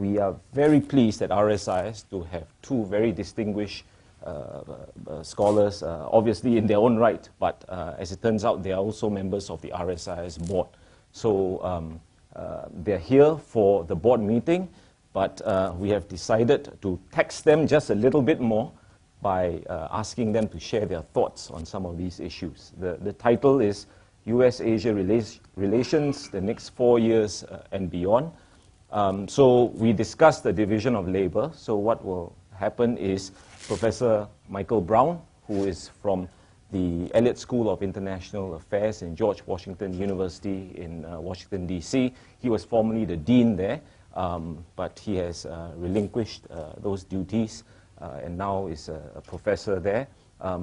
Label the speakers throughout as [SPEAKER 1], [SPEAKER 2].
[SPEAKER 1] we are very pleased at RSIS to have two very distinguished scholars, obviously in their own right, but as it turns out, they are also members of the RSIS board. So they're here for the board meeting, but we have decided to tax them just a little bit more by asking them to share their thoughts on some of these issues. The title is US-Asia Relations, the next 4 years and beyond. So we discussed the division of labor. So what will happen is Professor Michael Brown, who is from the Elliott School of International Affairs in George Washington University in Washington, D.C. He was formerly the dean there, but he has relinquished those duties and now is a professor there.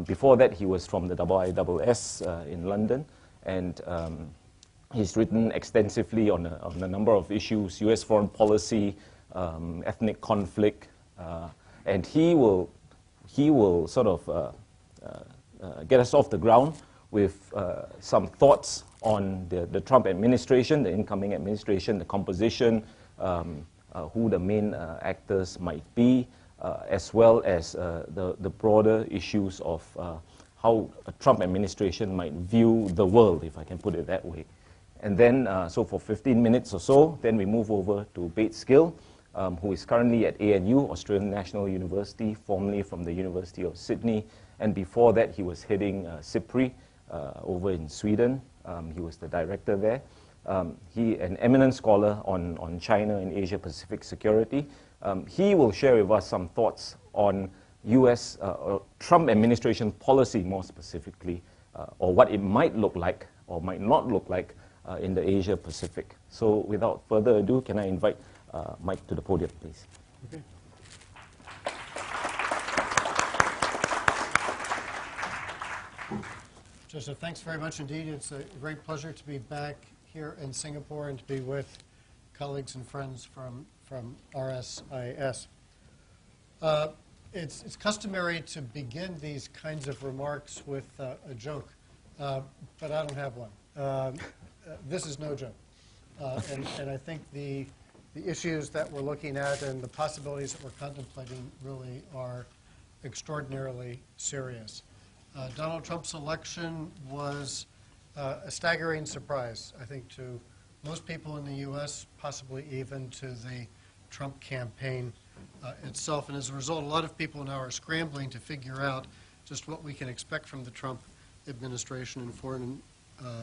[SPEAKER 1] Before that, he was from the IISS in London, and he's written extensively on a number of issues, U.S. foreign policy, ethnic conflict, and he will sort of get us off the ground with some thoughts on the Trump administration, the incoming administration, the composition, who the main actors might be, as well as the broader issues of how a Trump administration might view the world, if I can put it that way. And then, so for 15 minutes or so, then we move over to Gill, who is currently at ANU, Australian National University, formerly from the University of Sydney. And before that, he was heading SIPRI over in Sweden. He was the director there. He an eminent scholar on China and Asia-Pacific security. He will share with us some thoughts on U.S. Trump administration policy more specifically, or what it might look like or might not look like in the Asia-Pacific. So without further ado, can I invite Mike to the podium, please?
[SPEAKER 2] Okay. Joseph, thanks very much indeed. It's a great pleasure to be back here in Singapore and to be with colleagues and friends from RSIS. It's customary to begin these kinds of remarks with a joke, but I don't have one. This is no joke. And I think the issues that we're looking at and the possibilities that we're contemplating really are extraordinarily serious. Donald Trump's election was a staggering surprise, I think, to most people in the U.S., possibly even to the Trump campaign itself. And as a result, a lot of people now are scrambling to figure out just what we can expect from the Trump administration in foreign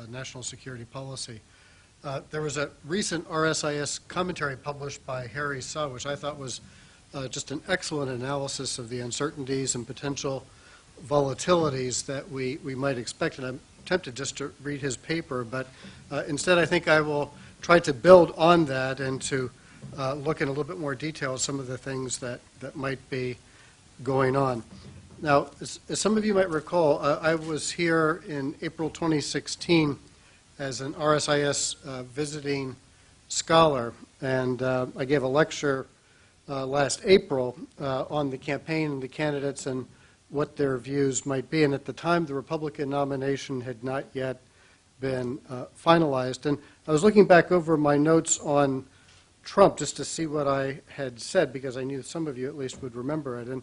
[SPEAKER 2] national security policy. There was a recent RSIS commentary published by RSIS, which I thought was just an excellent analysis of the uncertainties and potential volatilities that we might expect. And I'm tempted just to read his paper, but instead I think I will try to build on that and to look in a little bit more detail at some of the things that might be going on. Now, as some of you might recall, I was here in April 2016 as an RSIS visiting scholar, and I gave a lecture last April on the campaign and the candidates and what their views might be. And at the time, the Republican nomination had not yet been finalized. And I was looking back over my notes on Trump just to see what I had said, because I knew some of you at least would remember it. And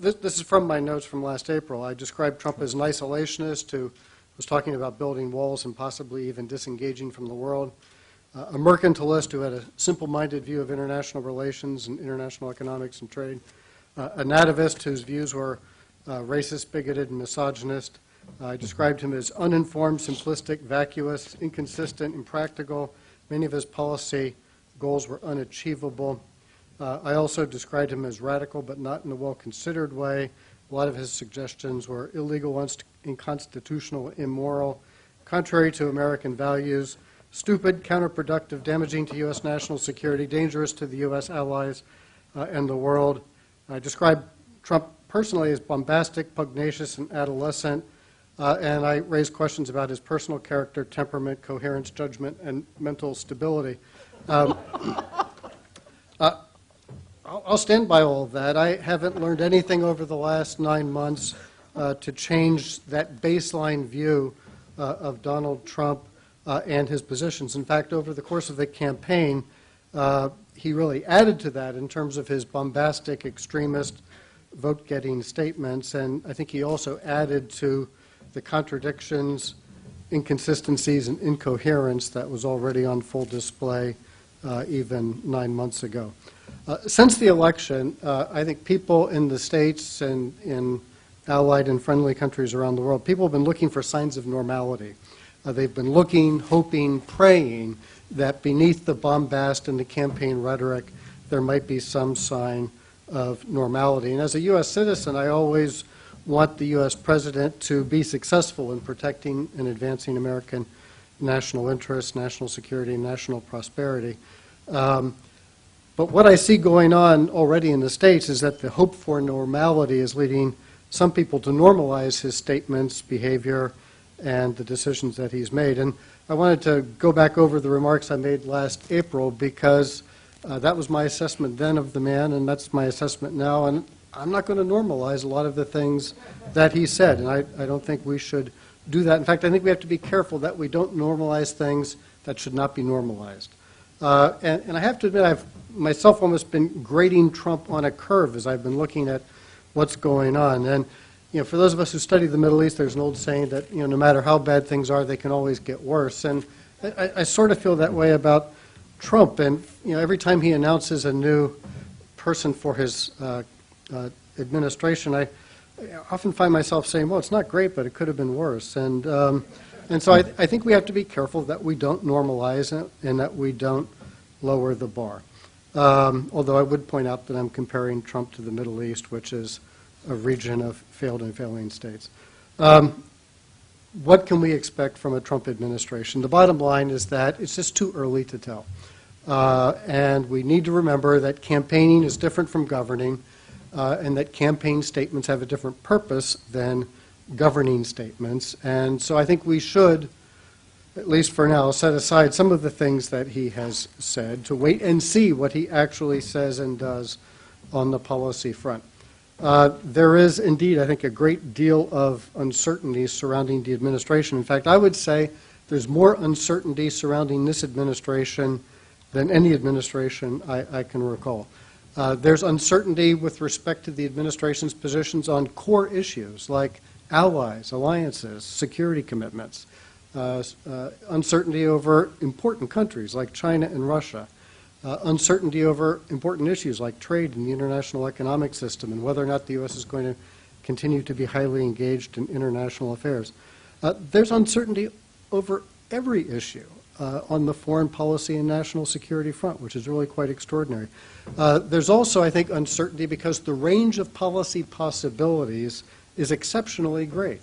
[SPEAKER 2] this is from my notes from last April. I described Trump as an isolationist who was talking about building walls and possibly even disengaging from the world, a mercantilist who had a simple-minded view of international relations and international economics and trade, a nativist whose views were racist, bigoted, and misogynist. I described him as uninformed, simplistic, vacuous, inconsistent, impractical. Many of his policy goals were unachievable. I also described him as radical, but not in a well-considered way. A lot of his suggestions were illegal, unconstitutional, immoral, contrary to American values, stupid, counterproductive, damaging to U.S. national security, dangerous to the U.S. allies and the world. I described Trump personally as bombastic, pugnacious, and adolescent, and I raised questions about his personal character, temperament, coherence, judgment, and mental stability. I'll stand by all of that. I haven't learned anything over the last 9 months to change that baseline view of Donald Trump and his positions. In fact, over the course of the campaign, he really added to that in terms of his bombastic, extremist, vote-getting statements, and I think he also added to the contradictions, inconsistencies, and incoherence that was already on full display even 9 months ago. Since the election, I think people in the States and in allied and friendly countries around the world, people have been looking for signs of normality. They've been looking, hoping, praying that beneath the bombast and the campaign rhetoric, there might be some sign of normality. And as a U.S. citizen, I always want the U.S. president to be successful in protecting and advancing American national interests, national security, and national prosperity. But what I see going on already in the States is that the hope for normality is leading some people to normalize his statements, behavior, and the decisions that he's made. And I wanted to go back over the remarks I made last April because that was my assessment then of the man, and that's my assessment now. And I'm not going to normalize a lot of the things that he said, and I don't think we should do that. In fact, I think we have to be careful that we don't normalize things that should not be normalized. And I have to admit, I've myself almost been grading Trump on a curve as I've been looking at what's going on. And for those of us who study the Middle East, there's an old saying that no matter how bad things are, they can always get worse. And I sort of feel that way about Trump. And every time he announces a new person for his administration, I often find myself saying, well, it's not great, but it could have been worse. And so I think we have to be careful that we don't normalize it and that we don't lower the bar. Although I would point out that I'm comparing Trump to the Middle East, which is a region of failed and failing states. What can we expect from a Trump administration? The bottom line is that it's just too early to tell. And we need to remember that campaigning is different from governing, and that campaign statements have a different purpose than governing statements. And so I think we should, at least for now, set aside some of the things that he has said to wait and see what he actually says and does on the policy front. There is indeed, I think, a great deal of uncertainty surrounding the administration. In fact, I would say there's more uncertainty surrounding this administration than any administration I can recall. There's uncertainty with respect to the administration's positions on core issues like allies, alliances, security commitments, uncertainty over important countries like China and Russia, uncertainty over important issues like trade and the international economic system and whether or not the U.S. is going to continue to be highly engaged in international affairs. There's uncertainty over every issue on the foreign policy and national security front, which is really quite extraordinary. There's also, I think, uncertainty because the range of policy possibilities is exceptionally great.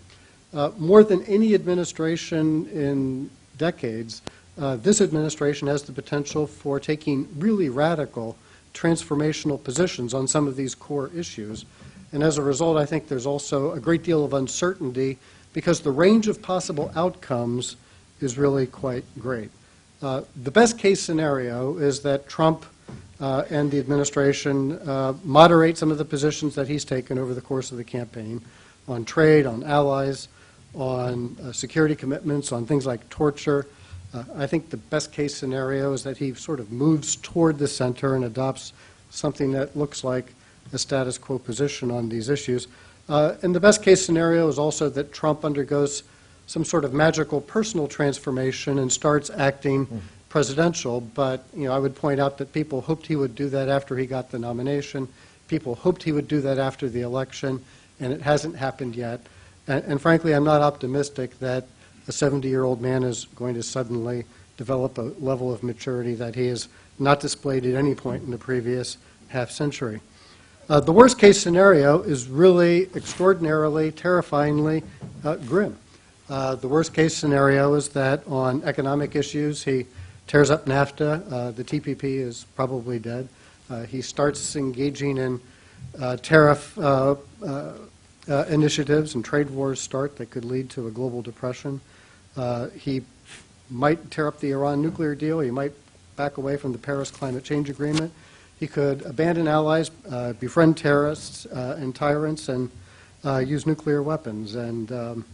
[SPEAKER 2] More than any administration in decades, this administration has the potential for taking really radical transformational positions on some of these core issues. And as a result, I think there's also a great deal of uncertainty because the range of possible outcomes is really quite great. The best case scenario is that Trump and the administration moderate some of the positions that he's taken over the course of the campaign on trade, on allies, on security commitments, on things like torture. I think the best case scenario is that he sort of moves toward the center and adopts something that looks like a status quo position on these issues. And the best case scenario is also that Trump undergoes some sort of magical personal transformation and starts acting presidential. But I would point out that people hoped he would do that after he got the nomination. People hoped he would do that after the election, and it hasn't happened yet. And frankly, I'm not optimistic that a 70-year-old man is going to suddenly develop a level of maturity that he has not displayed at any point in the previous half-century. The worst-case scenario is really extraordinarily, terrifyingly grim. The worst-case scenario is that on economic issues, he tears up NAFTA. The TPP is probably dead. He starts engaging in tariff initiatives and trade wars start that could lead to a global depression. He might tear up the Iran nuclear deal. He might back away from the Paris Climate Change Agreement. He could abandon allies, befriend terrorists and tyrants, and use nuclear weapons. And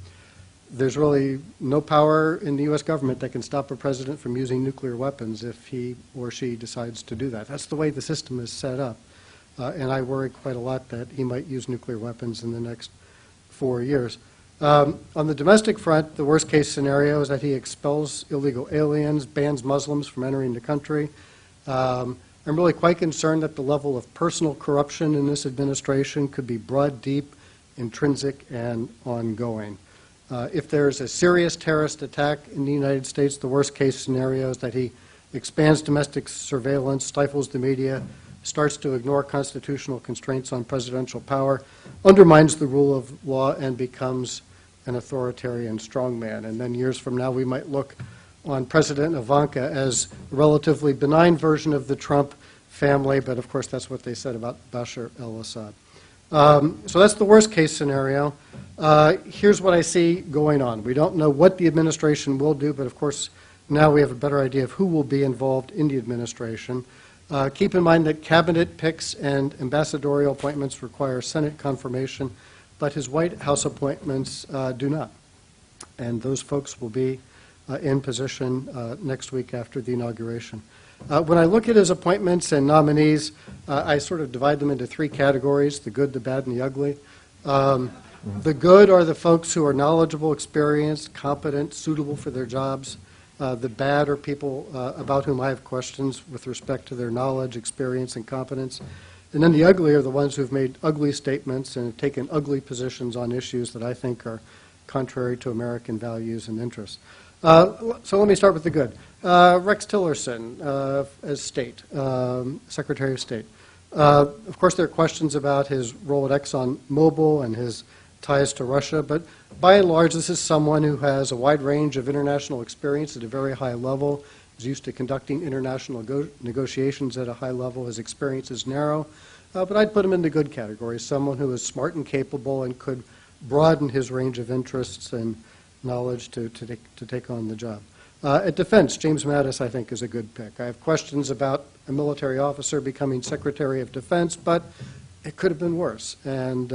[SPEAKER 2] there's really no power in the U.S. government that can stop a president from using nuclear weapons if he or she decides to do that. That's the way the system is set up. And I worry quite a lot that he might use nuclear weapons in the next 4 years. On the domestic front, the worst case scenario is that he expels illegal aliens, bans Muslims from entering the country. I'm really quite concerned that the level of personal corruption in this administration could be broad, deep, intrinsic, and ongoing. If there's a serious terrorist attack in the United States, the worst case scenario is that he expands domestic surveillance, stifles the media, starts to ignore constitutional constraints on presidential power, undermines the rule of law, and becomes an authoritarian strongman. And then years from now, we might look on President Ivanka as a relatively benign version of the Trump family, but of course that's what they said about Bashar al-Assad. So that's the worst case scenario. Here's what I see going on. We don't know what the administration will do, but of course now we have a better idea of who will be involved in the administration. Keep in mind that cabinet picks and ambassadorial appointments require Senate confirmation, but his White House appointments do not. And those folks will be in position next week after the inauguration. When I look at his appointments and nominees, I sort of divide them into 3 categories: the good, the bad, and the ugly. The good are the folks who are knowledgeable, experienced, competent, suitable for their jobs. The bad are people about whom I have questions with respect to their knowledge, experience, and competence. And then the ugly are the ones who have made ugly statements and have taken ugly positions on issues that I think are contrary to American values and interests. So let me start with the good. Rex Tillerson as State, Secretary of State. Of course, there are questions about his role at ExxonMobil and his ties to Russia, but by and large, this is someone who has a wide range of international experience at a very high level, is used to conducting international negotiations at a high level. His experience is narrow, but I'd put him in the good category, someone who is smart and capable and could broaden his range of interests and knowledge to take on the job. At Defense, James Mattis, I think, is a good pick. I have questions about a military officer becoming Secretary of Defense, but it could have been worse. And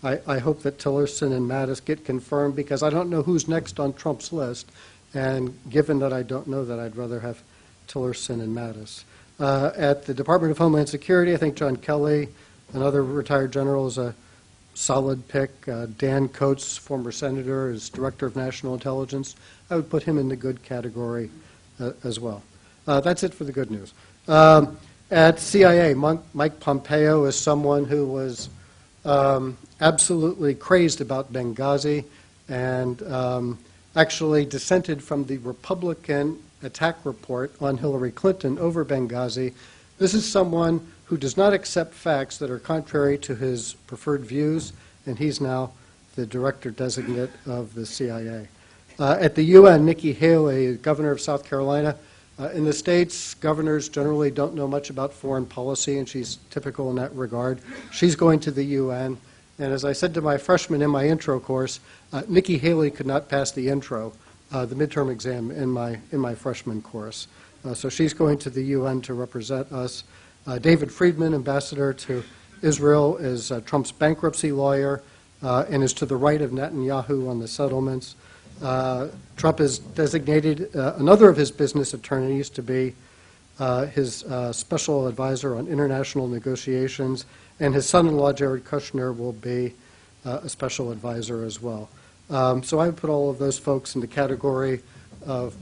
[SPEAKER 2] I hope that Tillerson and Mattis get confirmed, because I don't know who's next on Trump's list. And given that I don't know that, I'd rather have Tillerson and Mattis. At the Department of Homeland Security, I think John Kelly, another retired general, is a solid pick. Dan Coates, former senator, is Director of National Intelligence. I would put him in the good category as well. That's it for the good news. At CIA, Mike Pompeo is someone who was absolutely crazed about Benghazi and actually dissented from the Republican attack report on Hillary Clinton over Benghazi. This is someone who does not accept facts that are contrary to his preferred views, and he's now the director designate of the CIA. At the UN, Nikki Haley, governor of South Carolina. In the States, governors generally don't know much about foreign policy, and she's typical in that regard. She's going to the UN, and as I said to my freshmen in my intro course, Nikki Haley could not pass the intro, the midterm exam in my freshman course. So she's going to the UN to represent us. David Friedman, ambassador to Israel, is Trump's bankruptcy lawyer and is to the right of Netanyahu on the settlements. Trump has designated another of his business attorneys to be his special advisor on international negotiations, and his son-in-law, Jared Kushner, will be a special advisor as well. So I would put all of those folks in the category of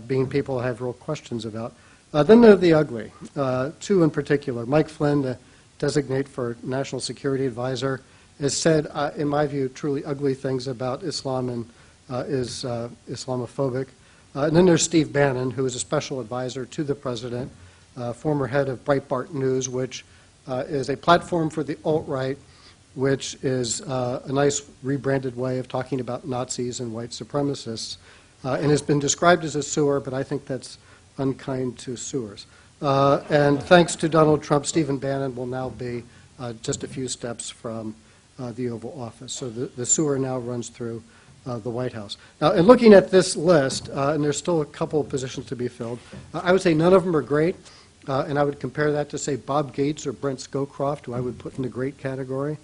[SPEAKER 2] being people I have real questions about. Then there are the ugly, 2 in particular. Mike Flynn, the designate for National Security Advisor, has said, in my view, truly ugly things about Islam and is Islamophobic. And then there's Steve Bannon, who is a special advisor to the president, former head of Breitbart News, which is a platform for the alt-right, which is a nice rebranded way of talking about Nazis and white supremacists, and has been described as a sewer, but I think that's unkind to sewers. And thanks to Donald Trump, Stephen Bannon will now be just a few steps from the Oval Office. So the sewer now runs through the White House. Now, in looking at this list, and there's still a couple of positions to be filled, I would say none of them are great, and I would compare that to, say, Bob Gates or Brent Scowcroft, who I would put in the great category.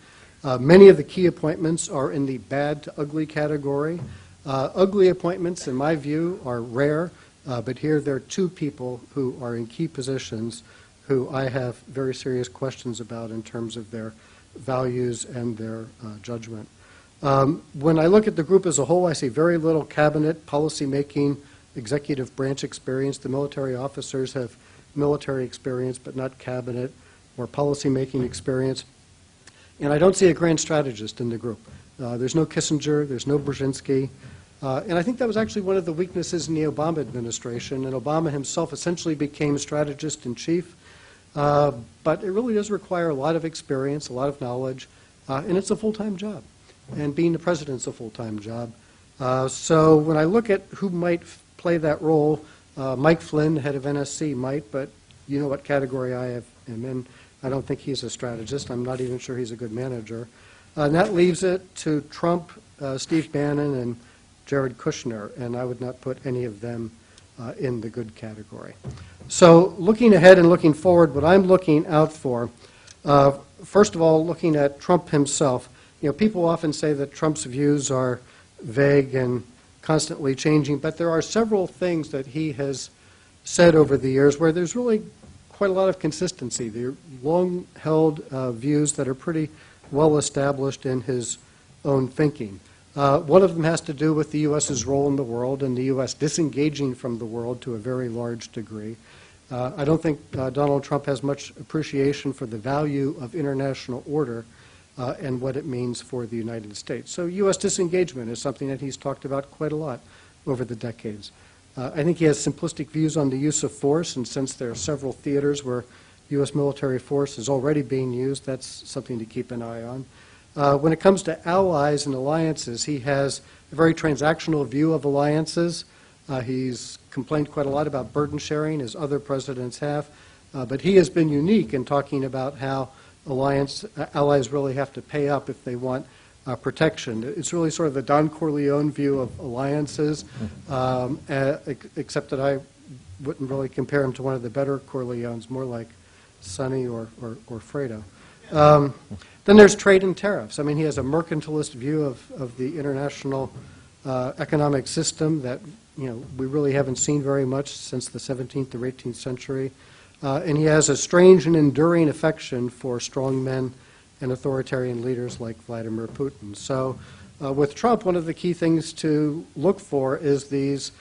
[SPEAKER 2] Many of the key appointments are in the bad to ugly category. Ugly appointments, in my view, are rare, but here there are two people who are in key positions who I have very serious questions about in terms of their values and their judgment. When I look at the group as a whole, I see very little cabinet, policy-making, executive branch experience. The military officers have military experience, but not cabinet or policy-making experience. And I don't see a grand strategist in the group. There's no Kissinger, there's no Brzezinski. And I think that was actually one of the weaknesses in the Obama administration, and Obama himself essentially became strategist in chief. But it really does require a lot of experience, a lot of knowledge, and it's a full-time job. And being the president's a full-time job. So when I look at who might play that role, Mike Flynn, head of NSC, might, but you know what category I am in. I don't think he's a strategist. I'm not even sure he's a good manager. And that leaves it to Trump, Steve Bannon, and Jared Kushner, and I would not put any of them in the good category. So looking ahead and looking forward, what I'm looking out for, first of all, looking at Trump himself, people often say that Trump's views are vague and constantly changing, but there are several things that he has said over the years where there's really quite a lot of consistency. They're long-held views that are pretty well established in his own thinking. One of them has to do with the U.S.'s role in the world and the U.S. disengaging from the world to a very large degree. I don't think Donald Trump has much appreciation for the value of international order and what it means for the United States. So U.S. disengagement is something that he's talked about quite a lot over the decades. I think he has simplistic views on the use of force, and since there are several theaters where U.S. military force is already being used, that's something to keep an eye on. When it comes to allies and alliances, he has a very transactional view of alliances. He's complained quite a lot about burden sharing, as other presidents have, but he has been unique in talking about how allies really have to pay up if they want protection. It's really sort of the Don Corleone view of alliances, except that I wouldn't really compare him to one of the better Corleones, more like Sonny or Fredo. Then there's trade and tariffs. I mean, he has a mercantilist view of the international economic system that we really haven't seen very much since the 17th or 18th century. And he has a strange and enduring affection for strong men and authoritarian leaders like Vladimir Putin. So with Trump, one of the key things to look for is these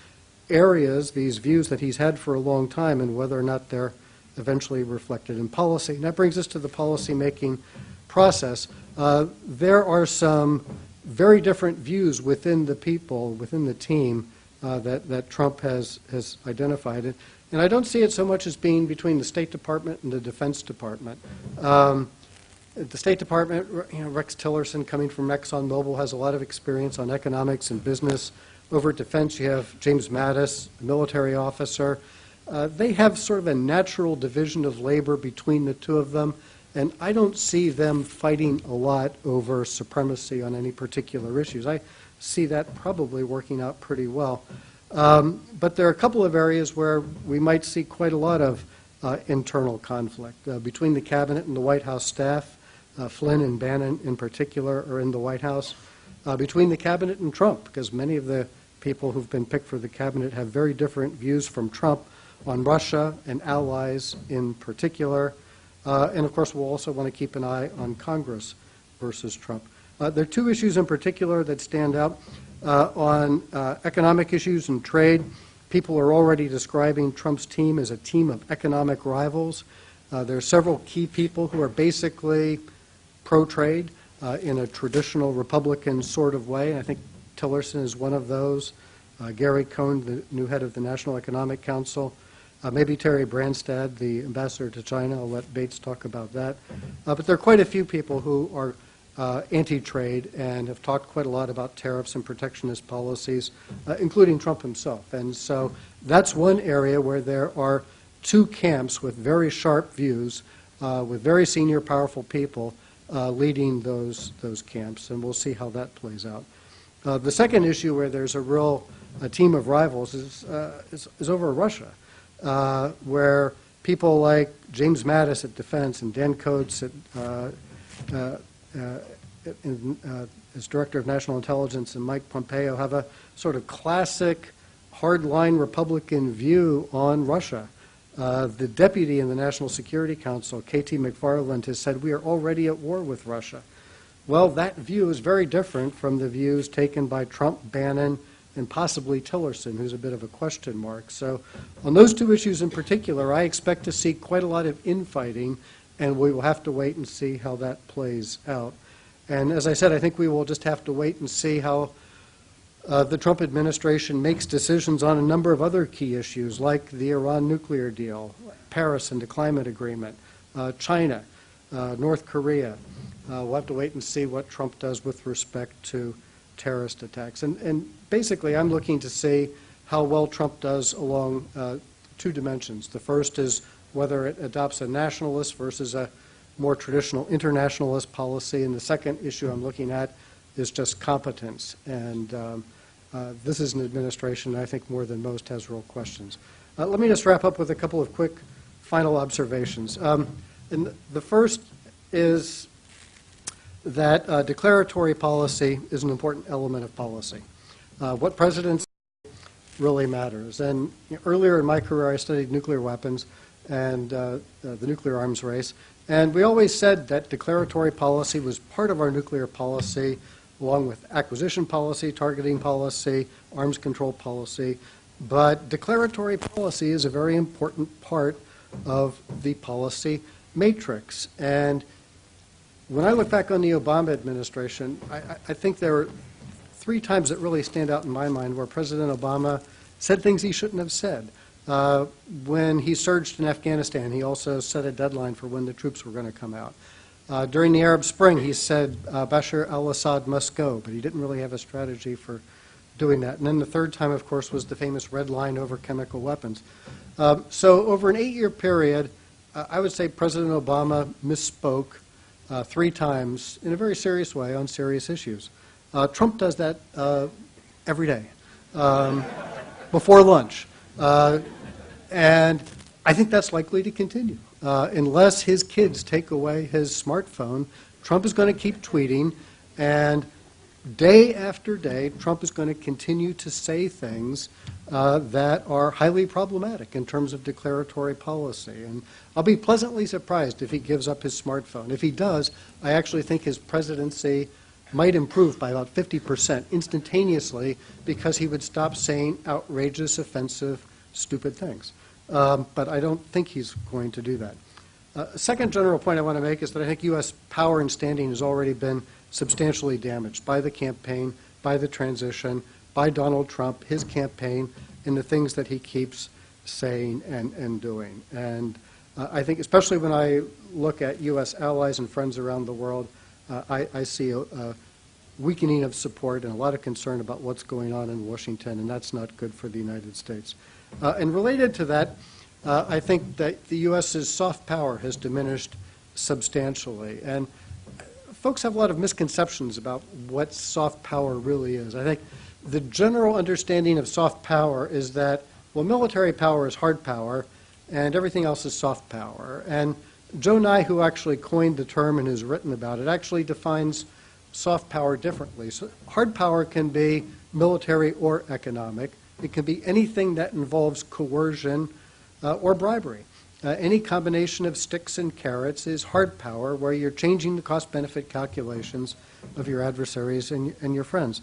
[SPEAKER 2] areas, these views that he's had for a long time, and whether or not they're eventually reflected in policy. And that brings us to the policy-making process. There are some very different views within the people, within the team, that Trump has identified. And I don't see it so much as being between the State Department and the Defense Department. The State Department, Rex Tillerson, coming from ExxonMobil, has a lot of experience on economics and business. Over at Defense, you have James Mattis, a military officer. They have sort of a natural division of labor between the two of them, and I don't see them fighting a lot over supremacy on any particular issues. I see that probably working out pretty well. But there are a couple of areas where we might see quite a lot of internal conflict. Between the Cabinet and the White House staff, Flynn and Bannon in particular are in the White House. Between the Cabinet and Trump, because many of the people who've been picked for the Cabinet have very different views from Trump on Russia and allies in particular. And of course, we'll also want to keep an eye on Congress versus Trump. There are two issues in particular that stand out. On economic issues and trade, people are already describing Trump's team as a team of economic rivals. There are several key people who are basically pro-trade in a traditional Republican sort of way. I think Tillerson is one of those. Gary Cohn, the new head of the National Economic Council. Maybe Terry Branstad, the ambassador to China. I'll let Bates talk about that. But there are quite a few people who are anti-trade and have talked quite a lot about tariffs and protectionist policies, including Trump himself. And so that's one area where there are two camps with very sharp views, with very senior, powerful people leading those camps, and we'll see how that plays out. The second issue where there's a team of rivals is over Russia, where people like James Mattis at Defense and Dan Coates as Director of National Intelligence and Mike Pompeo have a sort of classic hardline Republican view on Russia. The deputy in the National Security Council, K.T. McFarland, has said we are already at war with Russia. Well, that view is very different from the views taken by Trump, Bannon, and possibly Tillerson, who's a bit of a question mark. So on those two issues in particular, I expect to see quite a lot of infighting, and we will have to wait and see how that plays out. And as I said, I think we will just have to wait and see how the Trump administration makes decisions on a number of other key issues, like the Iran nuclear deal, Paris and the climate agreement, China, North Korea. We'll have to wait and see what Trump does with respect to terrorist attacks. And basically, I'm looking to see how well Trump does along two dimensions. The first is whether it adopts a nationalist versus a more traditional internationalist policy. And the second issue I'm looking at is just competence. And this is an administration that I think more than most has real questions. Let me just wrap up with a couple of quick final observations. And the first is that declaratory policy is an important element of policy. What presidents really matters. And earlier in my career, I studied nuclear weapons and the nuclear arms race. And we always said that declaratory policy was part of our nuclear policy, along with acquisition policy, targeting policy, arms control policy. But declaratory policy is a very important part of the policy matrix. And when I look back on the Obama administration, I think there are three times that really stand out in my mind where President Obama said things he shouldn't have said. When he surged in Afghanistan, he also set a deadline for when the troops were going to come out. During the Arab Spring, he said Bashar al-Assad must go, but he didn't really have a strategy for doing that. And then the third time, of course, was the famous red line over chemical weapons. So over an 8-year period, I would say President Obama misspoke 3 times in a very serious way on serious issues. Trump does that every day, before lunch. And I think that's likely to continue. Unless his kids take away his smartphone, Trump is going to keep tweeting, and day after day, Trump is going to continue to say things that are highly problematic in terms of declaratory policy. And I'll be pleasantly surprised if he gives up his smartphone. If he does, I actually think his presidency might improve by about 50% instantaneously because he would stop saying outrageous, offensive, stupid things. But I don't think he's going to do that. Second general point I want to make is that I think U.S. power and standing has already been substantially damaged by the campaign, by the transition, by Donald Trump, his campaign, and the things that he keeps saying and doing. And I think especially when I look at U.S. allies and friends around the world, I see a weakening of support and a lot of concern about what's going on in Washington, and that's not good for the United States. And related to that, I think that the U.S.'s soft power has diminished substantially. And folks have a lot of misconceptions about what soft power really is. I think the general understanding of soft power is that, well, military power is hard power, and everything else is soft power. And Joe Nye, who actually coined the term and has written about it, actually defines soft power differently. So hard power can be military or economic. It can be anything that involves coercion or bribery. Any combination of sticks and carrots is hard power, where you're changing the cost-benefit calculations of your adversaries and your friends.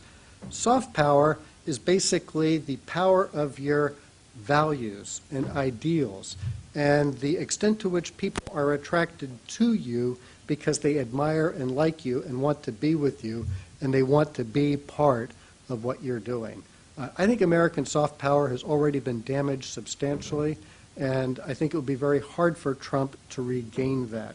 [SPEAKER 2] Soft power is basically the power of your values and ideals and the extent to which people are attracted to you because they admire and like you and want to be with you and they want to be part of what you're doing. I think American soft power has already been damaged substantially, and I think it would be very hard for Trump to regain that.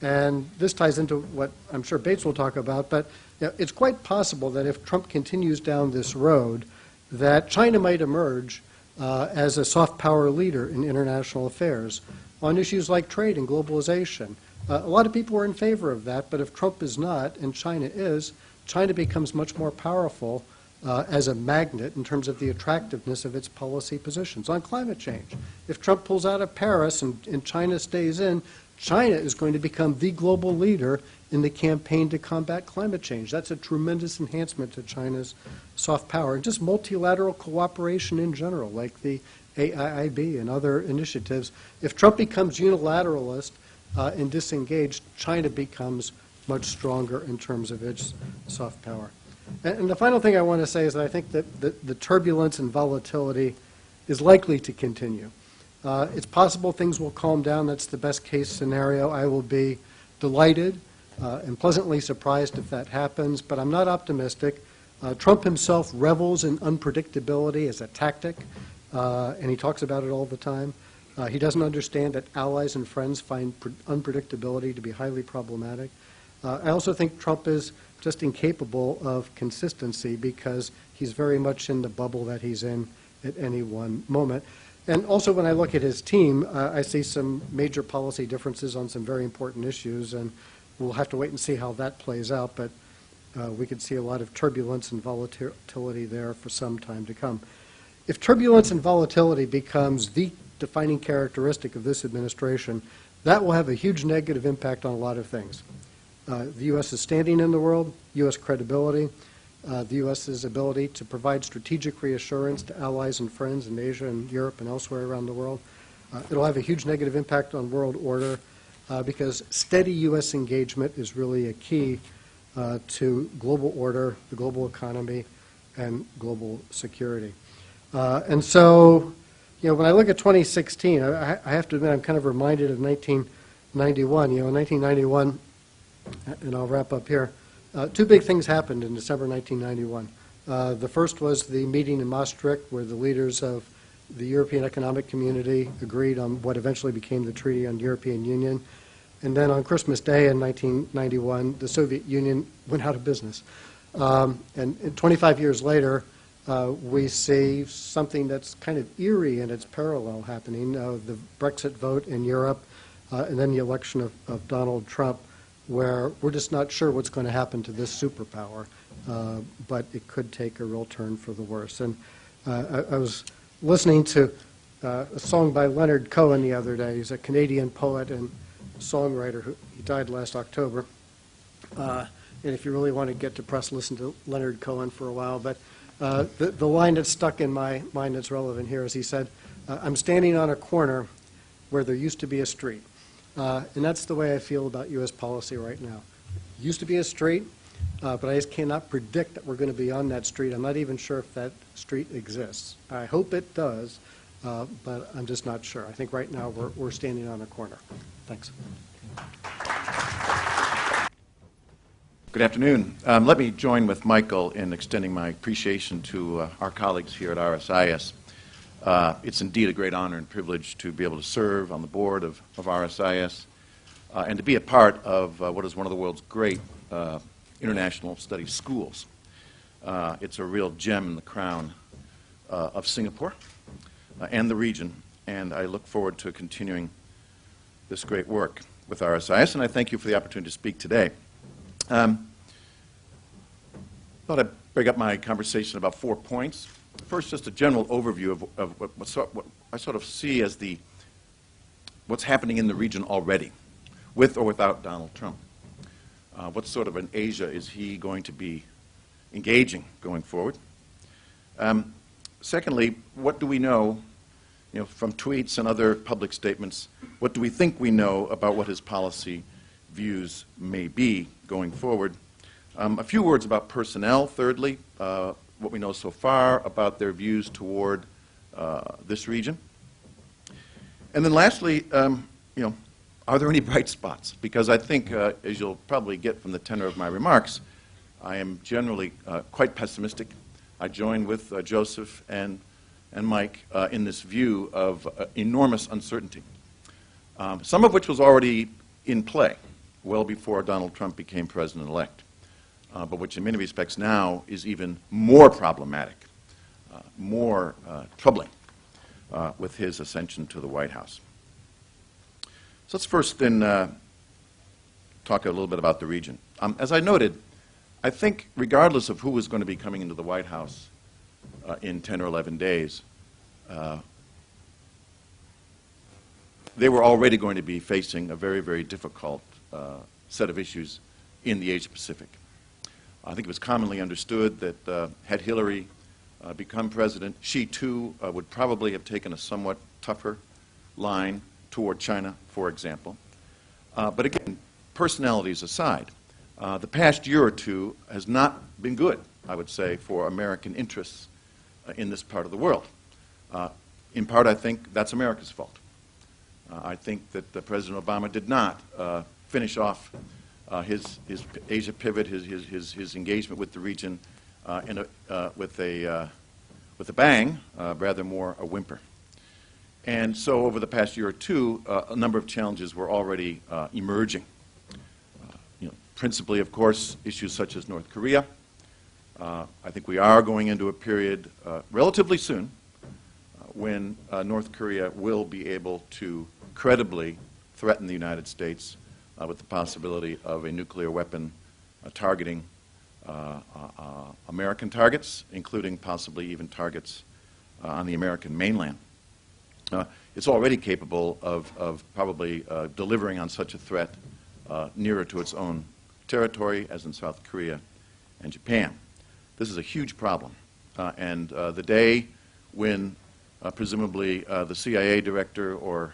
[SPEAKER 2] And this ties into what I'm sure Bates will talk about, but it's quite possible that if Trump continues down this road, that China might emerge as a soft power leader in international affairs on issues like trade and globalization. A lot of people are in favor of that, but if Trump is not and China is, China becomes much more powerful as a magnet in terms of the attractiveness of its policy positions on climate change. If Trump pulls out of Paris and China stays in, China is going to become the global leader in the campaign to combat climate change. That's a tremendous enhancement to China's soft power. And just multilateral cooperation in general, like the AIIB and other initiatives. If Trump becomes unilateralist and disengaged, China becomes much stronger in terms of its soft power. And the final thing I want to say is that I think that the turbulence and volatility is likely to continue. It's possible things will calm down. That's the best case scenario. I will be delighted and pleasantly surprised if that happens, but I'm not optimistic. Trump himself revels in unpredictability as a tactic, and he talks about it all the time. He doesn't understand that allies and friends find unpredictability to be highly problematic. I also think Trump is just incapable of consistency because he's very much in the bubble that he's in at any one moment. And also when I look at his team, I see some major policy differences on some very important issues, and we'll have to wait and see how that plays out, but we could see a lot of turbulence and volatility there for some time to come. If turbulence and volatility becomes the defining characteristic of this administration, that will have a huge negative impact on a lot of things. The U.S.'s standing in the world, U.S. credibility, the U.S.'s ability to provide strategic reassurance to allies and friends in Asia and Europe and elsewhere around the world. It'll have a huge negative impact on world order because steady U.S. engagement is really a key to global order, the global economy, and global security. And so, when I look at 2016, I have to admit I'm kind of reminded of 1991. In 1991, and I'll wrap up here, two big things happened in December 1991. The first was the meeting in Maastricht where the leaders of the European Economic Community agreed on what eventually became the Treaty on European Union. And then on Christmas Day in 1991, the Soviet Union went out of business. And 25 years later, we see something that's kind of eerie in its parallel happening, the Brexit vote in Europe, and then the election of Donald Trump, where we're just not sure what's going to happen to this superpower, but it could take a real turn for the worse. And I was listening to a song by Leonard Cohen the other day. He's a Canadian poet and songwriter. He died last October. And if you really want to get depressed, listen to Leonard Cohen for a while. But the line that's stuck in my mind that's relevant here is he said, I'm standing on a corner where there used to be a street. And that's the way I feel about U.S. policy right now. Used to be a street, but I just cannot predict that we're going to be on that street. I'm not even sure if that street exists. I hope it does, but I'm just not sure. I think right now we're standing on a corner. Thanks.
[SPEAKER 3] Good afternoon. Let me join with Michael in extending my appreciation to our colleagues here at RSIS. It's indeed a great honor and privilege to be able to serve on the board of RSIS and to be a part of what is one of the world's great international studies schools. It's a real gem in the crown of Singapore and the region, and I look forward to continuing this great work with RSIS, and I thank you for the opportunity to speak today. Thought I'd break up my conversation about 4 points. First, just a general overview of what I sort of see as what's happening in the region already, with or without Donald Trump. What sort of an Asia is he going to be engaging going forward? Secondly, what do we know, from tweets and other public statements, what do we think we know about what his policy views may be going forward? A few words about personnel, thirdly, what we know so far about their views toward this region. And then lastly, are there any bright spots? Because I think, as you'll probably get from the tenor of my remarks, I am generally quite pessimistic. I join with Joseph and Mike in this view of enormous uncertainty, some of which was already in play well before Donald Trump became president-elect, but which in many respects now is even more problematic, more troubling with his ascension to the White House. So let's first then talk a little bit about the region. As I noted, I think regardless of who is going to be coming into the White House in 10 or 11 days, they were already going to be facing a very, very difficult set of issues in the Asia Pacific. I think it was commonly understood that had Hillary become president, she too would probably have taken a somewhat tougher line toward China, for example. But again, personalities aside, the past year or two has not been good, I would say, for American interests in this part of the world. In part, I think that's America's fault. I think that President Obama did not finish off his Asia pivot, his engagement with the region with a bang, rather more a whimper. And so over the past year or two, a number of challenges were already emerging. Principally, of course, issues such as North Korea. I think we are going into a period relatively soon when North Korea will be able to credibly threaten the United States with the possibility of a nuclear weapon targeting American targets, including possibly even targets on the American mainland. It's already capable of probably delivering on such a threat nearer to its own territory, as in South Korea and Japan. This is a huge problem. And the day when presumably the CIA director or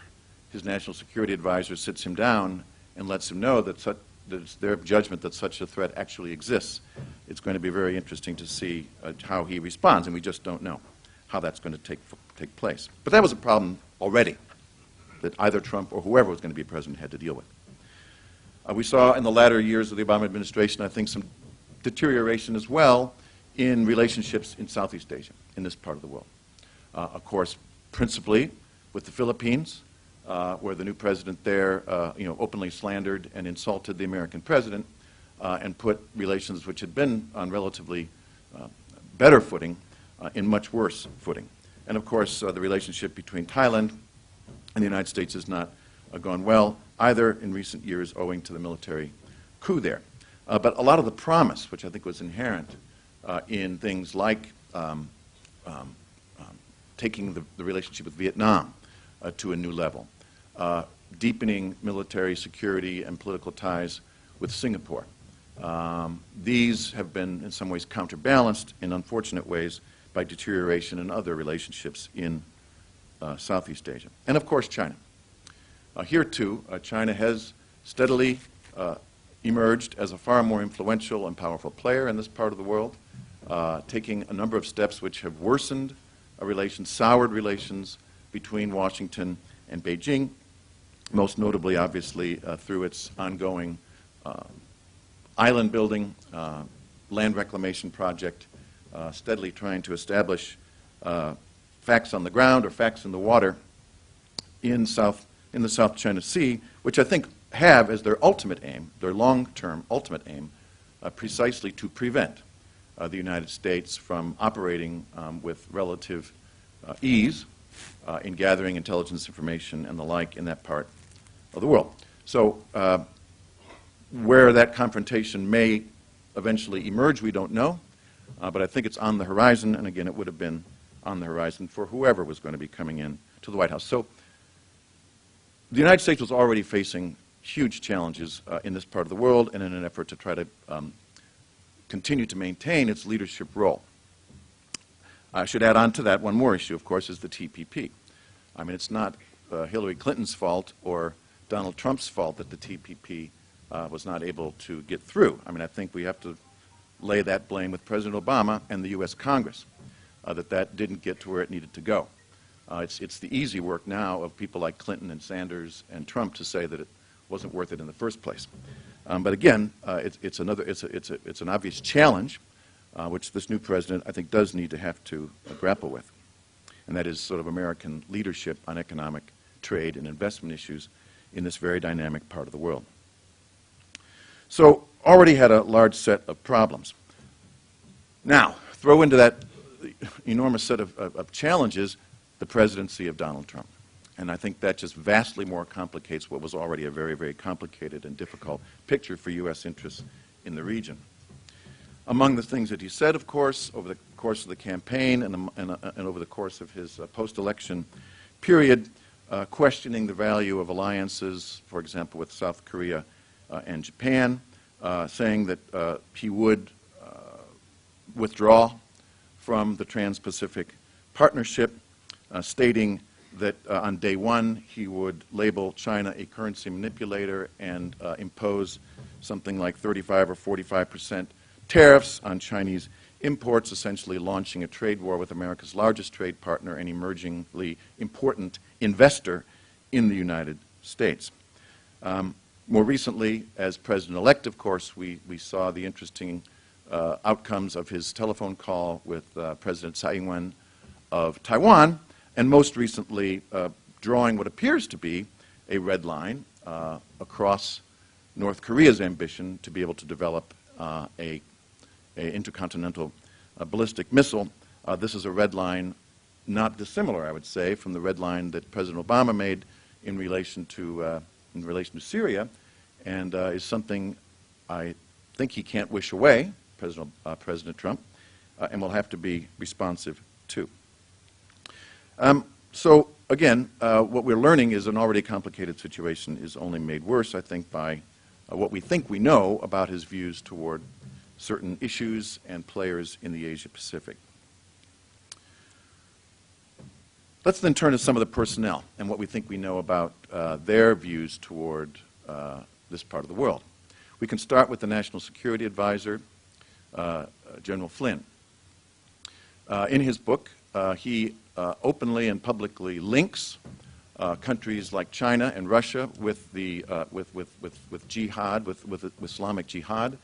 [SPEAKER 3] his national security advisor sits him down and lets him know that it's their judgment that such a threat actually exists, it's going to be very interesting to see how he responds, and we just don't know how that's going to take place. But that was a problem already that either Trump or whoever was going to be president had to deal with. We saw in the latter years of the Obama administration, I think, some deterioration as well in relationships in Southeast Asia, in this part of the world. Of course, principally with the Philippines, where the new president there openly slandered and insulted the American president and put relations which had been on relatively better footing in much worse footing. And of course, the relationship between Thailand and the United States has not gone well either in recent years owing to the military coup there. But a lot of the promise, which I think was inherent in things like taking the relationship with Vietnam to a new level, deepening military security and political ties with Singapore. These have been in some ways counterbalanced in unfortunate ways by deterioration in other relationships in Southeast Asia. And of course China. Here too, China has steadily emerged as a far more influential and powerful player in this part of the world, taking a number of steps which have worsened relations, soured relations between Washington and Beijing, most notably, obviously, through its ongoing island building, land reclamation project, steadily trying to establish facts on the ground or facts in the water in the South China Sea, which I think have as their ultimate aim, their long-term ultimate aim, precisely to prevent the United States from operating with relative ease in gathering intelligence information and the like in that part of the world. So where that confrontation may eventually emerge, we don't know, but I think it's on the horizon, and again, it would have been on the horizon for whoever was going to be coming in to the White House. So the United States was already facing huge challenges in this part of the world and in an effort to try to continue to maintain its leadership role. I should add on to that one more issue, of course, is the TPP. I mean, it's not Hillary Clinton's fault or Donald Trump's fault that the TPP was not able to get through. I mean, I think we have to lay that blame with President Obama and the U.S. Congress, that didn't get to where it needed to go. It's the easy work now of people like Clinton and Sanders and Trump to say that it wasn't worth it in the first place. But again, it's an obvious challenge, which this new president, I think, does need to have to grapple with. And that is sort of American leadership on economic, trade, and investment issues in this very dynamic part of the world. So already had a large set of problems. Now, throw into that enormous set of challenges the presidency of Donald Trump. And I think that just vastly more complicates what was already a very, very complicated and difficult picture for U.S. interests in the region. Among the things that he said, of course, over the course of the campaign and over the course of his post-election period, questioning the value of alliances, for example, with South Korea and Japan, saying that he would withdraw from the Trans-Pacific Partnership, stating that on day one he would label China a currency manipulator and impose something like 35 or 45% tariffs on Chinese imports, essentially launching a trade war with America's largest trade partner and emergingly important investor in the United States. More recently, as president-elect, of course, we saw the interesting outcomes of his telephone call with President Tsai Ing-wen of Taiwan, and most recently drawing what appears to be a red line across North Korea's ambition to be able to develop a intercontinental ballistic missile. This is a red line not dissimilar, I would say, from the red line that President Obama made in relation to Syria, and is something I think he can't wish away, President Trump, and will have to be responsive to. So again, what we're learning is an already complicated situation is only made worse, I think, by what we think we know about his views toward certain issues and players in the Asia-Pacific. Let's then turn to some of the personnel and what we think we know about their views toward this part of the world. We can start with the National Security Advisor, General Flynn. In his book, he openly and publicly links countries like China and Russia with jihad, with Islamic jihad,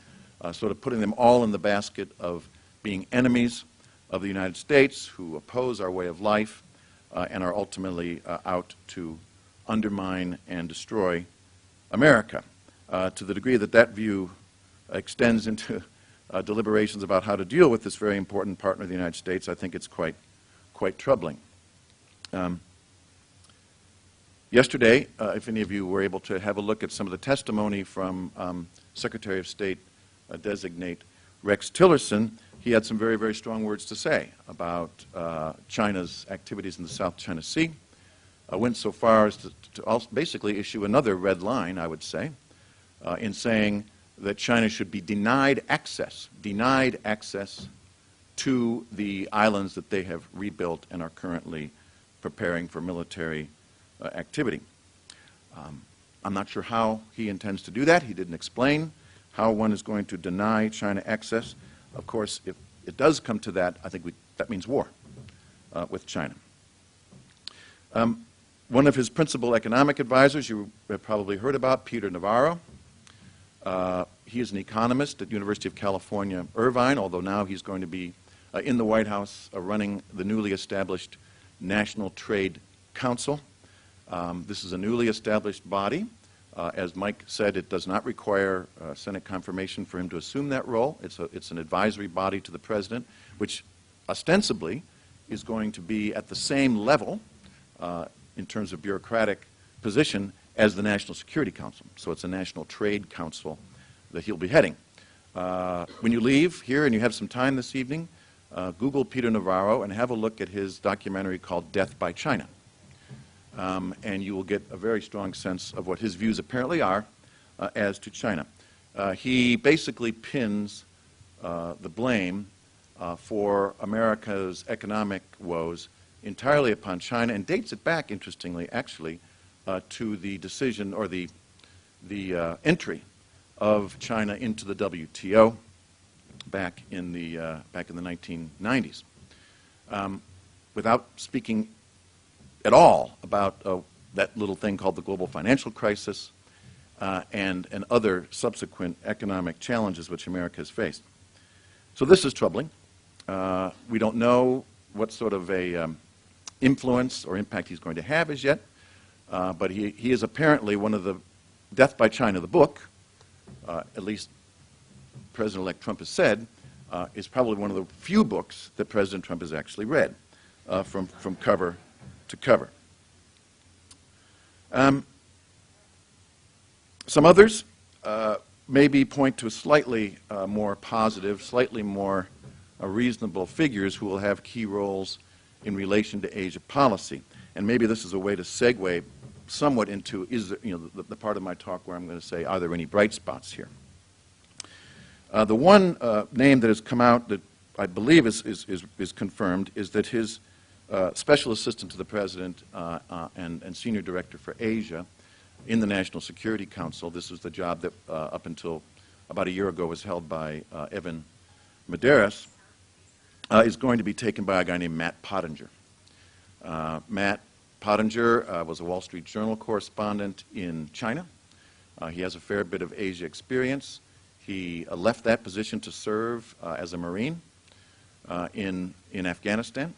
[SPEAKER 3] sort of putting them all in the basket of being enemies of the United States who oppose our way of life and are ultimately out to undermine and destroy America. To the degree that that view extends into deliberations about how to deal with this very important partner of the United States, I think it's quite troubling. Yesterday, if any of you were able to have a look at some of the testimony from Secretary of State designate Rex Tillerson, he had some very, very strong words to say about China's activities in the South China Sea. Went so far as to also basically issue another red line, I would say, in saying that China should be denied access to the islands that they have rebuilt and are currently preparing for military activity. I'm not sure how he intends to do that. He didn't explain how one is going to deny China access. Of course, if it does come to that, I think that means war with China. One of his principal economic advisors you have probably heard about, Peter Navarro. He is an economist at University of California, Irvine, although now he's going to be in the White House running the newly established National Trade Council. This is a newly established body. As Mike said, it does not require Senate confirmation for him to assume that role. It's an advisory body to the President, which ostensibly is going to be at the same level in terms of bureaucratic position as the National Security Council. So it's a National Trade Council that he'll be heading. When you leave here and you have some time this evening, Google Peter Navarro and have a look at his documentary called Death by China. And you will get a very strong sense of what his views apparently are as to China. He basically pins the blame for America's economic woes entirely upon China and dates it back, interestingly, actually, to the decision or the entry of China into the WTO back in the 1990s. Without speaking at all about that little thing called the global financial crisis and other subsequent economic challenges which America has faced. So this is troubling. We don't know what sort of a influence or impact he's going to have as yet, but he is apparently one of the, Death by China, the book, at least President-elect Trump has said, is probably one of the few books that President Trump has actually read from cover to cover. Some others maybe point to slightly more positive, slightly more reasonable figures who will have key roles in relation to Asia policy. And maybe this is a way to segue somewhat into the part of my talk where I'm going to say, are there any bright spots here? The one name that has come out that I believe is confirmed is that his special assistant to the president and senior director for Asia in the National Security Council, this was the job that up until about a year ago was held by Evan Medeiros, is going to be taken by a guy named Matt Pottinger. Matt Pottinger was a Wall Street Journal correspondent in China. He has a fair bit of Asia experience. He left that position to serve as a Marine in Afghanistan.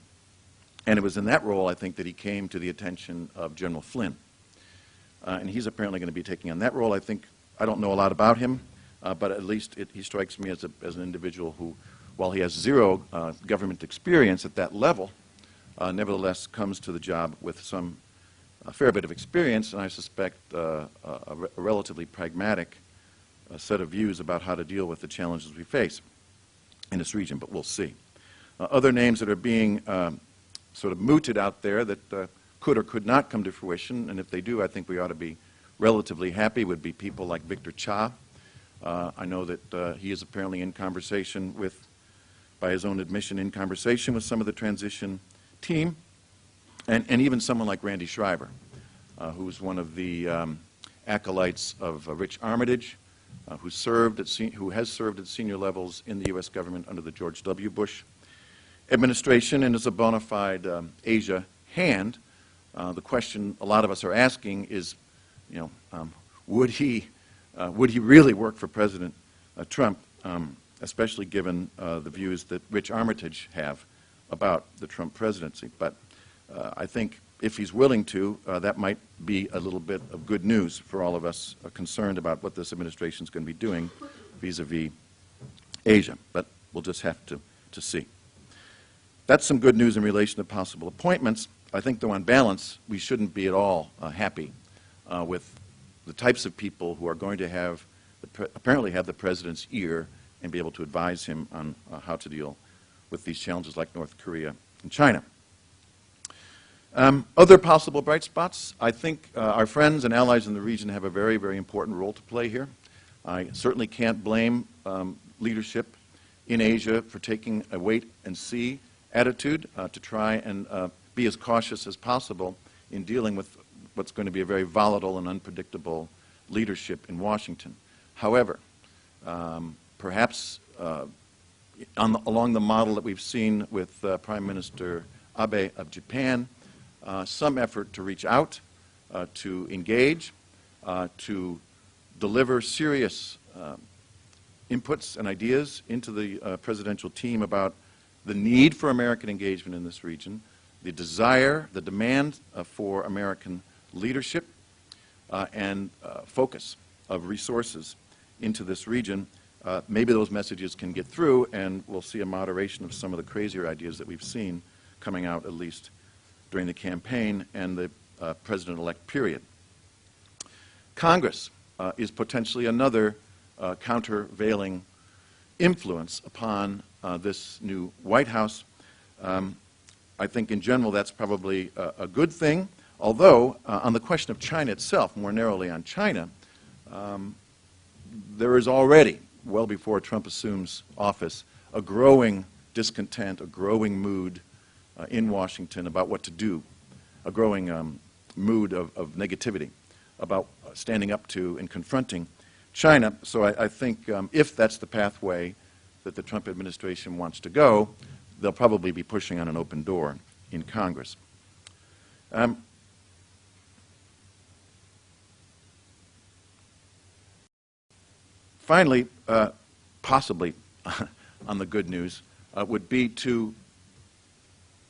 [SPEAKER 3] And it was in that role, I think, that he came to the attention of General Flynn. And he's apparently going to be taking on that role. I don't know a lot about him, but at least he strikes me as an individual who, while he has zero government experience at that level, nevertheless comes to the job with a fair bit of experience, and I suspect a relatively pragmatic set of views about how to deal with the challenges we face in this region, but we'll see. Other names that are being sort of mooted out there that could or could not come to fruition, and if they do, I think we ought to be relatively happy, would be people like Victor Cha. I know that he is apparently in conversation with, by his own admission, in conversation with some of the transition team, and even someone like Randy Schreiber, who's one of the acolytes of Rich Armitage, who has served at senior levels in the U.S. government under the George W. Bush administration and is a bona fide Asia hand. The question a lot of us are asking is, would he really work for President Trump, especially given the views that Rich Armitage have about the Trump presidency? But I think if he's willing to, that might be a little bit of good news for all of us concerned about what this administration is going to be doing vis-a-vis Asia. But we'll just have to see. That's some good news in relation to possible appointments. I think, though, on balance, we shouldn't be at all happy with the types of people who are going to apparently have the president's ear and be able to advise him on how to deal with these challenges like North Korea and China. Other possible bright spots, I think our friends and allies in the region have a very, very important role to play here. I certainly can't blame leadership in Asia for taking a wait-and-see attitude to try and be as cautious as possible in dealing with what's going to be a very volatile and unpredictable leadership in Washington. However, perhaps along the model that we've seen with Prime Minister Abe of Japan, some effort to reach out, to engage, to deliver serious inputs and ideas into the presidential team about the need for American engagement in this region, the desire, the demand for American leadership, and focus of resources into this region. Maybe those messages can get through, and we'll see a moderation of some of the crazier ideas that we've seen coming out, at least during the campaign and the president-elect period. Congress is potentially another countervailing influence upon this new White House. I think in general that's probably a good thing, although on the question of China itself, more narrowly on China, there is already, well before Trump assumes office, a growing discontent, a growing mood in Washington about what to do, a growing mood of negativity about standing up to and confronting China. So I think if that's the pathway that the Trump administration wants to go, they'll probably be pushing on an open door in Congress. Finally, possibly on the good news, would be to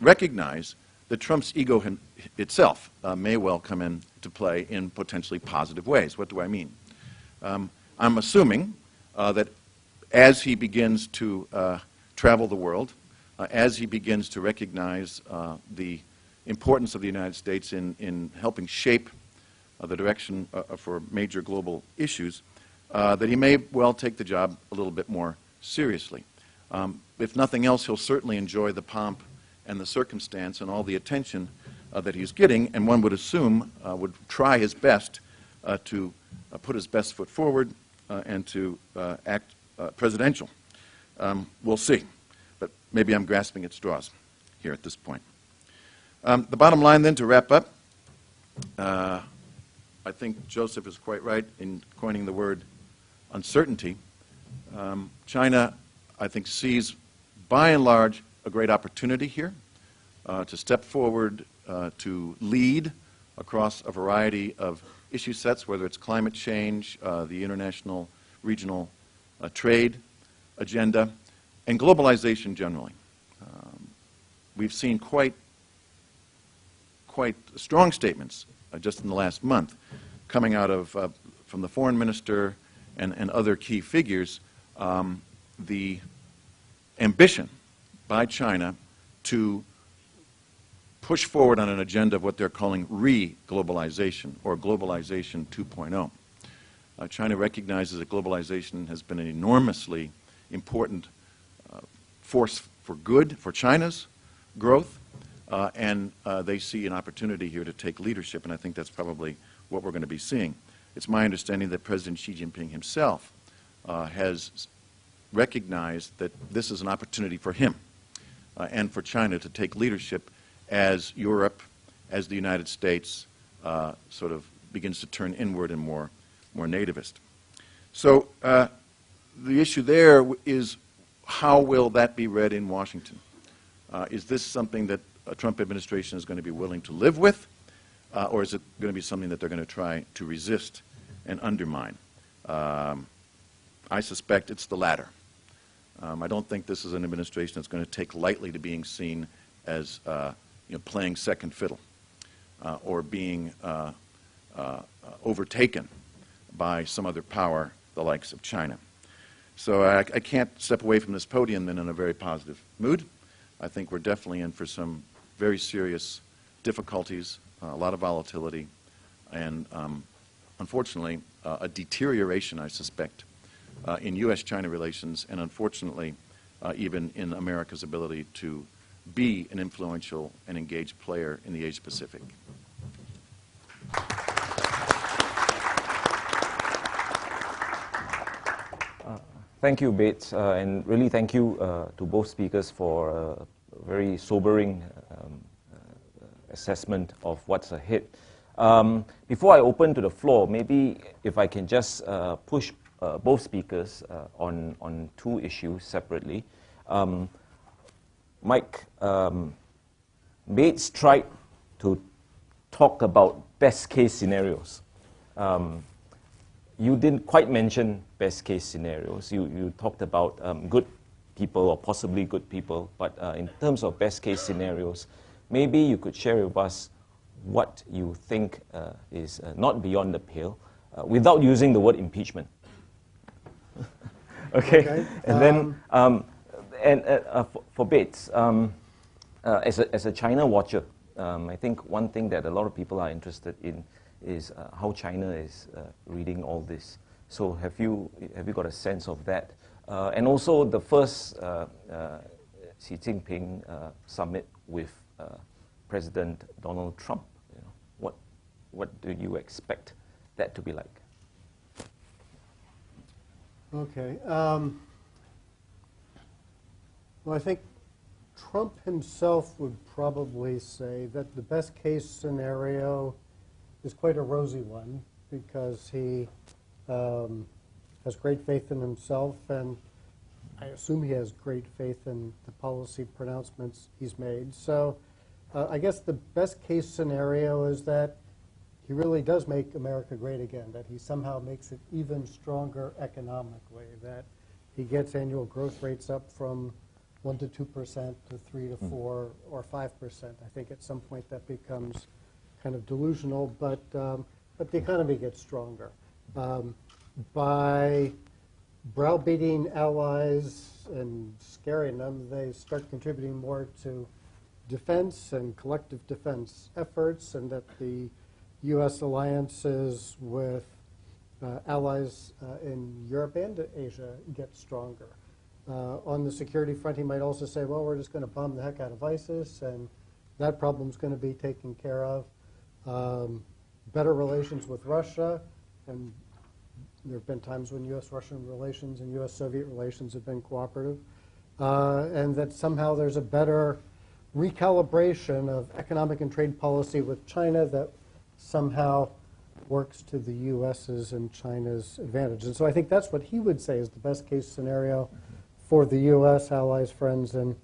[SPEAKER 3] recognize that Trump's ego itself may well come into play in potentially positive ways. What do I mean? I'm assuming that as he begins to travel the world, as he begins to recognize the importance of the United States in helping shape the direction for major global issues, that he may well take the job a little bit more seriously. If nothing else, he'll certainly enjoy the pomp and the circumstance and all the attention that he's getting, and one would assume would try his best to put his best foot forward and to act presidential. We'll see. But maybe I'm grasping at straws here at this point. The bottom line then, to wrap up, I think Joseph is quite right in coining the word uncertainty. China, I think, sees by and large a great opportunity here to step forward, to lead across a variety of issue sets, whether it's climate change, the international regional trade agenda, and globalization generally. We've seen quite strong statements just in the last month coming out of from the foreign minister and other key figures, the ambition by China to push forward on an agenda of what they're calling re-globalization, or globalization 2.0. China recognizes that globalization has been an enormously important force for good for China's growth, and they see an opportunity here to take leadership, and I think that's probably what we're going to be seeing. It's my understanding that President Xi Jinping himself has recognized that this is an opportunity for him and for China to take leadership as Europe, as the United States sort of begins to turn inward and more nativist. So the issue there is, how will that be read in Washington? Is this something that a Trump administration is going to be willing to live with, or is it going to be something that they're going to try to resist and undermine? I suspect it's the latter. I don't think this is an administration that's going to take lightly to being seen as playing second fiddle or being overtaken by some other power, the likes of China. So I can't step away from this podium then in a very positive mood. I think we're definitely in for some very serious difficulties, a lot of volatility, and unfortunately a deterioration, I suspect, in U.S.-China relations, and unfortunately even in America's ability to be an influential and engaged player in the Asia-Pacific.
[SPEAKER 1] Thank you, Bates, and really thank you to both speakers for a very sobering assessment of what's ahead. Before I open to the floor, maybe if I can just push both speakers on two issues separately. Mike, Bates tried to talk about best case scenarios. You didn't quite mention best case scenarios. You talked about good people or possibly good people, but in terms of best case scenarios, maybe you could share with us what you think is not beyond the pale without using the word impeachment. Okay? And then, for Bates, as a China watcher, I think one thing that a lot of people are interested in is how China is reading all this. So have you got a sense of that? And also the first Xi Jinping summit with President Donald Trump. What do you expect that to be like?
[SPEAKER 2] Okay. Well, I think Trump himself would probably say that the best case scenario is quite a rosy one, because he has great faith in himself, and I assume he has great faith in the policy pronouncements he's made. So I guess the best case scenario is that he really does make America great again, that he somehow makes it even stronger economically, that he gets annual growth rates up from 1 to 2% to 3 to 4 or 5%. I think at some point that becomes kind of delusional, but the economy gets stronger. By browbeating allies and scaring them, they start contributing more to defense and collective defense efforts, and that the U.S. alliances with allies in Europe and Asia get stronger. On the security front, he might also say, well, we're just going to bomb the heck out of ISIS, and that problem's going to be taken care of. Better relations with Russia, and There have been times when U.S.-Russian relations and U.S.-Soviet relations have been cooperative, and that somehow there's a better recalibration of economic and trade policy with China that somehow works to the U.S.'s and China's advantage. And so I think that's what he would say is the best case scenario for the U.S., allies, friends, and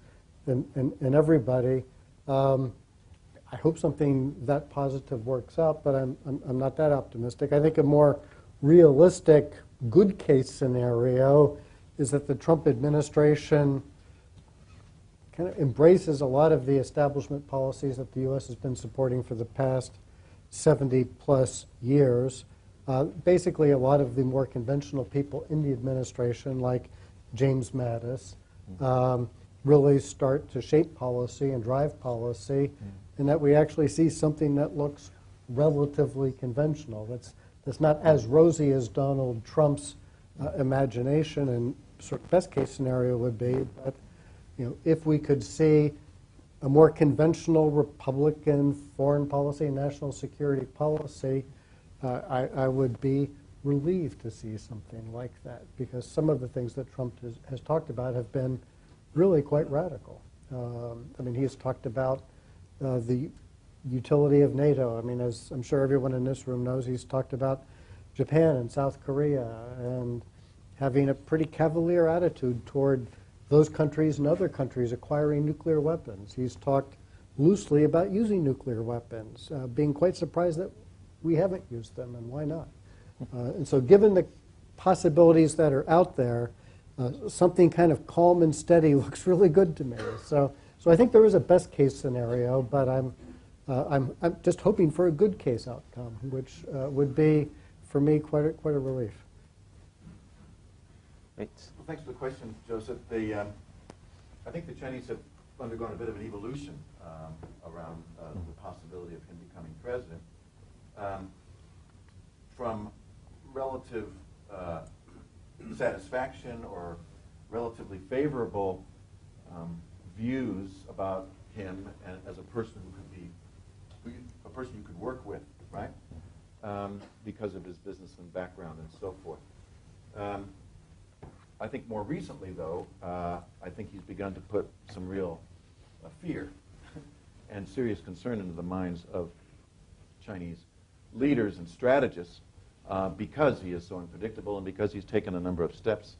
[SPEAKER 2] everybody. I hope something that positive works out, but I'm not that optimistic. I think a more realistic, good case scenario is that the Trump administration kind of embraces a lot of the establishment policies that the U.S. has been supporting for the past 70-plus years. Basically, a lot of the more conventional people in the administration, like James Mattis, really start to shape policy and drive policy, and that we actually see something that looks relatively conventional. That's not as rosy as Donald Trump's imagination, and sort of best case scenario would be, but if we could see a more conventional Republican foreign policy and national security policy, I would be relieved to see something like that, because some of the things that Trump has talked about have been really quite radical. I mean, he has talked about the utility of NATO. I mean, as I'm sure everyone in this room knows, he's talked about Japan and South Korea and having a pretty cavalier attitude toward those countries and other countries acquiring nuclear weapons. He's talked loosely about using nuclear weapons, being quite surprised that we haven't used them, and why not? And so given the possibilities that are out there, something kind of calm and steady looks really good to me. So I think there is a best case scenario, but I'm just hoping for a good case outcome, which would be, for me, quite a relief.
[SPEAKER 3] Well, thanks for the question, Joseph. I think the Chinese have undergone a bit of an evolution around the possibility of him becoming president. From relative satisfaction or relatively favorable views about him and as a person who could be a person you could work with, right? Because of his business and background and so forth. I think more recently, though, I think he's begun to put some real fear and serious concern into the minds of Chinese leaders and strategists because he is so unpredictable and because he's taken a number of steps,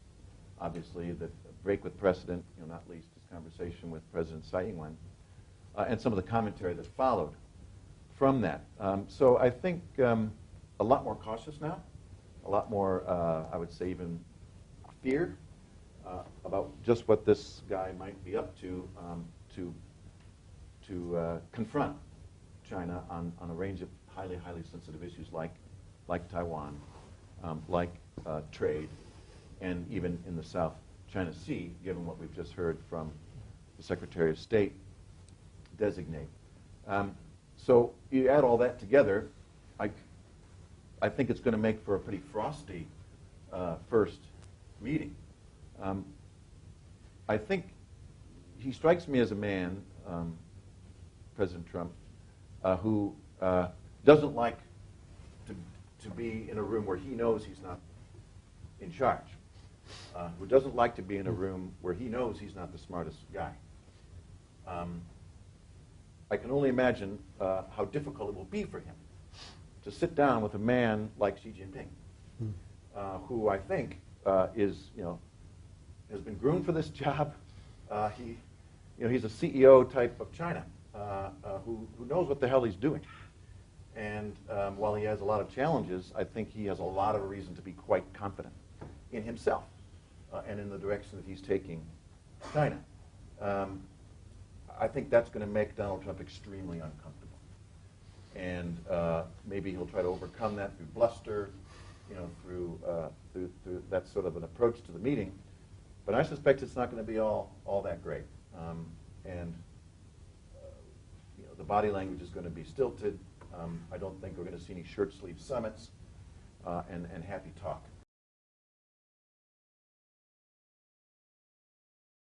[SPEAKER 3] obviously, that break with precedent, not least his conversation with President Tsai Ing-wen, and some of the commentary that followed from that. So I think a lot more cautious now, a lot more, I would say, even fear about just what this guy might be up to confront China on a range of highly sensitive issues like Taiwan, like trade, and even in the South China Sea, given what we've just heard from the Secretary of State designate. So you add all that together, I think it's going to make for a pretty frosty first meeting. I think he strikes me as a man, President Trump, who doesn't like to be in a room where he knows he's not in charge, who doesn't like to be in a room where he knows he's not the smartest guy. I can only imagine how difficult it will be for him to sit down with a man like Xi Jinping, who I think has been groomed for this job. He's a CEO type of China who knows what the hell he's doing. And while he has a lot of challenges, I think he has a lot of reason to be quite confident in himself and in the direction that he's taking China. I think that's going to make Donald Trump extremely uncomfortable. And maybe he'll try to overcome that through bluster, through that sort of an approach to the meeting. But I suspect it's not going to be all that great. And the body language is going to be stilted. I don't think we're going to see any shirt sleeve summits and happy talk.